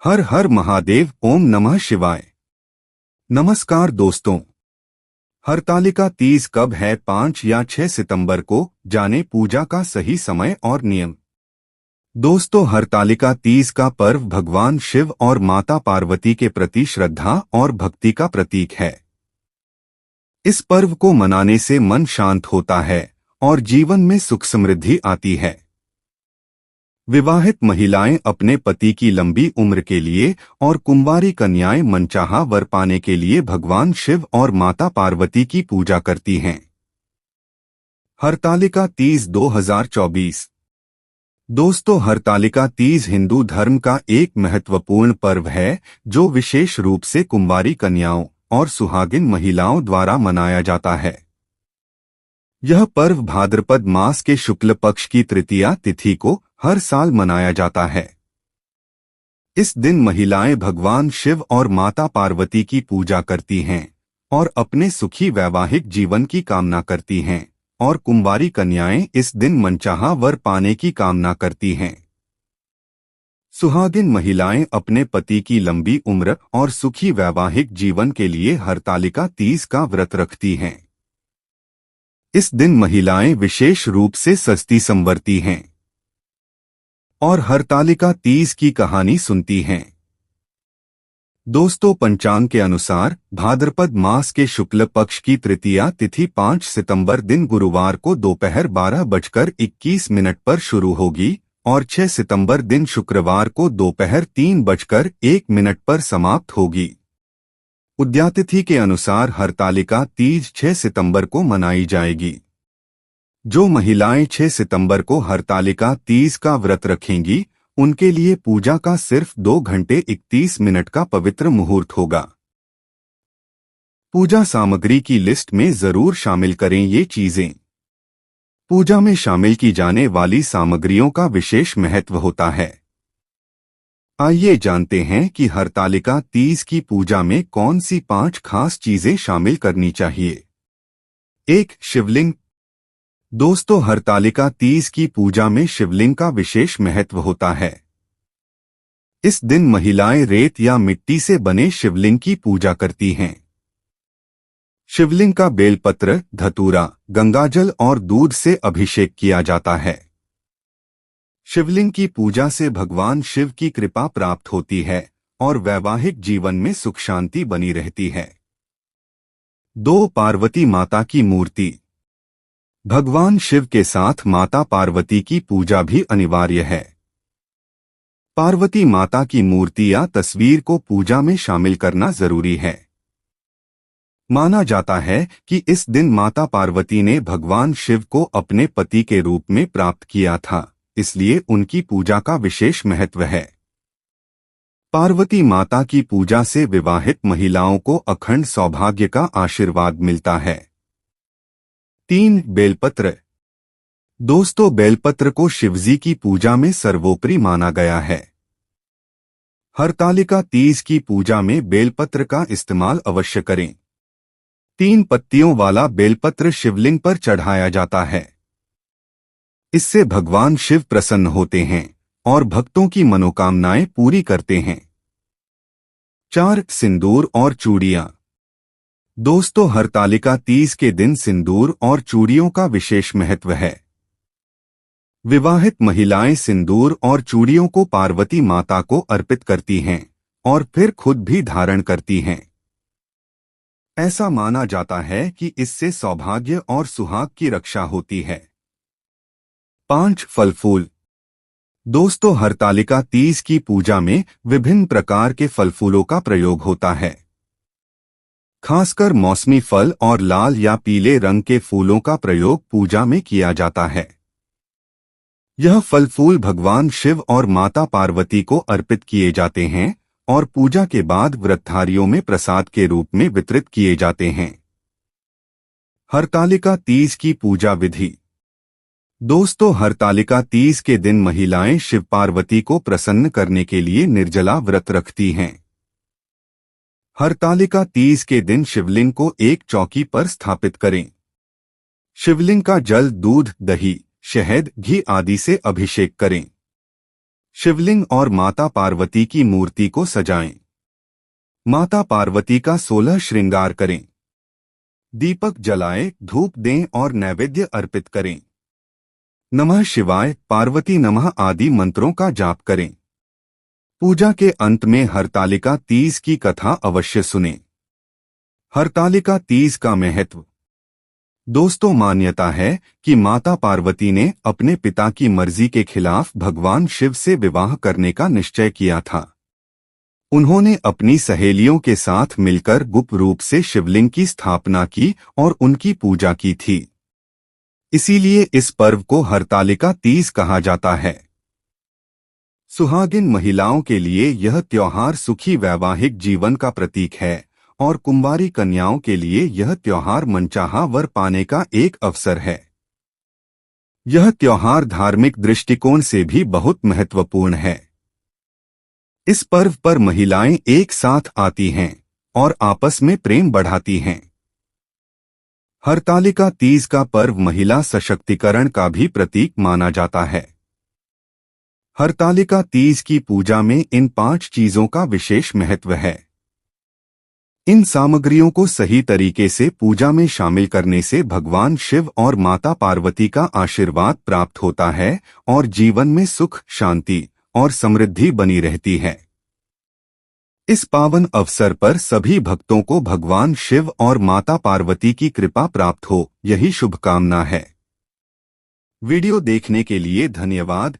हर हर महादेव। ओम नमः शिवाय। नमस्कार दोस्तों। हरतालिका तीज कब है? 5 या 6 सितंबर को। जाने पूजा का सही समय और नियम। दोस्तों, हरतालिका तीज का पर्व भगवान शिव और माता पार्वती के प्रति श्रद्धा और भक्ति का प्रतीक है। इस पर्व को मनाने से मन शांत होता है और जीवन में सुख समृद्धि आती है। विवाहित महिलाएं अपने पति की लंबी उम्र के लिए और कुंवारी कन्याएं मनचाहा वर पाने के लिए भगवान शिव और माता पार्वती की पूजा करती हैं। हरतालिका तीज 2024। दोस्तों, हरतालिका तीज हिंदू धर्म का एक महत्वपूर्ण पर्व है जो विशेष रूप से कुंवारी कन्याओं और सुहागिन महिलाओं द्वारा मनाया जाता है। यह पर्व भाद्रपद मास के शुक्ल पक्ष की तृतीया तिथि को हर साल मनाया जाता है। इस दिन महिलाएं भगवान शिव और माता पार्वती की पूजा करती हैं और अपने सुखी वैवाहिक जीवन की कामना करती हैं, और कुंवारी कन्याएं इस दिन मनचाहा वर पाने की कामना करती हैं। सुहागिन महिलाएं अपने पति की लंबी उम्र और सुखी वैवाहिक जीवन के लिए हरतालिका तीज का व्रत रखती हैं। इस दिन महिलाएं विशेष रूप से सजती संवरती हैं और हरतालिका तीज की कहानी सुनती हैं। दोस्तों, पंचांग के अनुसार भाद्रपद मास के शुक्ल पक्ष की तृतीया तिथि 5 सितंबर दिन गुरुवार को दोपहर 12:21 पर शुरू होगी और 6 सितंबर दिन शुक्रवार को दोपहर 3:01 पर समाप्त होगी। उद्यातिथि के अनुसार हरतालिका तीज 6 सितंबर को मनाई जाएगी। जो महिलाएं 6 सितंबर को हरतालिका तीज का व्रत रखेंगी, उनके लिए पूजा का सिर्फ 2 घंटे 31 मिनट का पवित्र मुहूर्त होगा। पूजा सामग्री की लिस्ट में जरूर शामिल करें ये चीजें। पूजा में शामिल की जाने वाली सामग्रियों का विशेष महत्व होता है। आइए जानते हैं कि हरतालिका तीज की पूजा में कौन सी 5 खास चीजें शामिल करनी चाहिए। 1. शिवलिंग। दोस्तों, हरतालिका तीज की पूजा में शिवलिंग का विशेष महत्व होता है। इस दिन महिलाएं रेत या मिट्टी से बने शिवलिंग की पूजा करती हैं। शिवलिंग का बेलपत्र, धतूरा, गंगाजल और दूध से अभिषेक किया जाता है। शिवलिंग की पूजा से भगवान शिव की कृपा प्राप्त होती है और वैवाहिक जीवन में सुख शांति बनी रहती है। 2. पार्वती माता की मूर्ति। भगवान शिव के साथ माता पार्वती की पूजा भी अनिवार्य है। पार्वती माता की मूर्ति या तस्वीर को पूजा में शामिल करना जरूरी है। माना जाता है कि इस दिन माता पार्वती ने भगवान शिव को अपने पति के रूप में प्राप्त किया था, इसलिए उनकी पूजा का विशेष महत्व है। पार्वती माता की पूजा से विवाहित महिलाओं को अखंड सौभाग्य का आशीर्वाद मिलता है। 3. बेलपत्र। दोस्तों, बेलपत्र को शिवजी की पूजा में सर्वोपरि माना गया है। हरतालिका तीज की पूजा में बेलपत्र का इस्तेमाल अवश्य करें। 3 पत्तियों वाला बेलपत्र शिवलिंग पर चढ़ाया जाता है। इससे भगवान शिव प्रसन्न होते हैं और भक्तों की मनोकामनाएं पूरी करते हैं। 4. सिंदूर और चूड़ियां। दोस्तों, हरतालिका तीज के दिन सिंदूर और चूड़ियों का विशेष महत्व है। विवाहित महिलाएं सिंदूर और चूड़ियों को पार्वती माता को अर्पित करती हैं और फिर खुद भी धारण करती हैं। ऐसा माना जाता है कि इससे सौभाग्य और सुहाग की रक्षा होती है। 5. फल फूल। दोस्तों, हरतालिका तीज की पूजा में विभिन्न प्रकार के फल फूलों का प्रयोग होता है। खासकर मौसमी फल और लाल या पीले रंग के फूलों का प्रयोग पूजा में किया जाता है। यह फल फूल भगवान शिव और माता पार्वती को अर्पित किए जाते हैं और पूजा के बाद व्रतधारियों में प्रसाद के रूप में वितरित किए जाते हैं। हरतालिका तीज की पूजा विधि। दोस्तों, हरतालिका तीज के दिन महिलाएं शिव पार्वती को प्रसन्न करने के लिए निर्जला व्रत रखती हैं। हरतालिका तीज के दिन शिवलिंग को एक चौकी पर स्थापित करें। शिवलिंग का जल दूध, दही, शहद, घी आदि से अभिषेक करें। शिवलिंग और माता पार्वती की मूर्ति को सजाएं। माता पार्वती का 16 श्रृंगार करें। दीपक जलाएं, धूप दें और नैवेद्य अर्पित करें। नमः शिवाय, पार्वती नमः आदि मंत्रों का जाप करें। पूजा के अंत में हरतालिका तीज की कथा अवश्य सुनें। हरतालिका तीज का महत्व। दोस्तों, मान्यता है कि माता पार्वती ने अपने पिता की मर्जी के खिलाफ भगवान शिव से विवाह करने का निश्चय किया था। उन्होंने अपनी सहेलियों के साथ मिलकर गुप्त रूप से शिवलिंग की स्थापना की और उनकी पूजा की थी। इसीलिए इस पर्व को हरतालिका तीज कहा जाता है। सुहागिन महिलाओं के लिए यह त्योहार सुखी वैवाहिक जीवन का प्रतीक है और कुंवारी कन्याओं के लिए यह त्योहार मनचाहा वर पाने का एक अवसर है। यह त्योहार धार्मिक दृष्टिकोण से भी बहुत महत्वपूर्ण है। इस पर्व पर महिलाएं एक साथ आती हैं और आपस में प्रेम बढ़ाती हैं। हरतालिका तीज का पर्व महिला सशक्तिकरण का भी प्रतीक माना जाता है। हरतालिका तीज की पूजा में इन 5 चीजों का विशेष महत्व है। इन सामग्रियों को सही तरीके से पूजा में शामिल करने से भगवान शिव और माता पार्वती का आशीर्वाद प्राप्त होता है और जीवन में सुख, शांति और समृद्धि बनी रहती है। इस पावन अवसर पर सभी भक्तों को भगवान शिव और माता पार्वती की कृपा प्राप्त हो, यही शुभकामना है। वीडियो देखने के लिए धन्यवाद।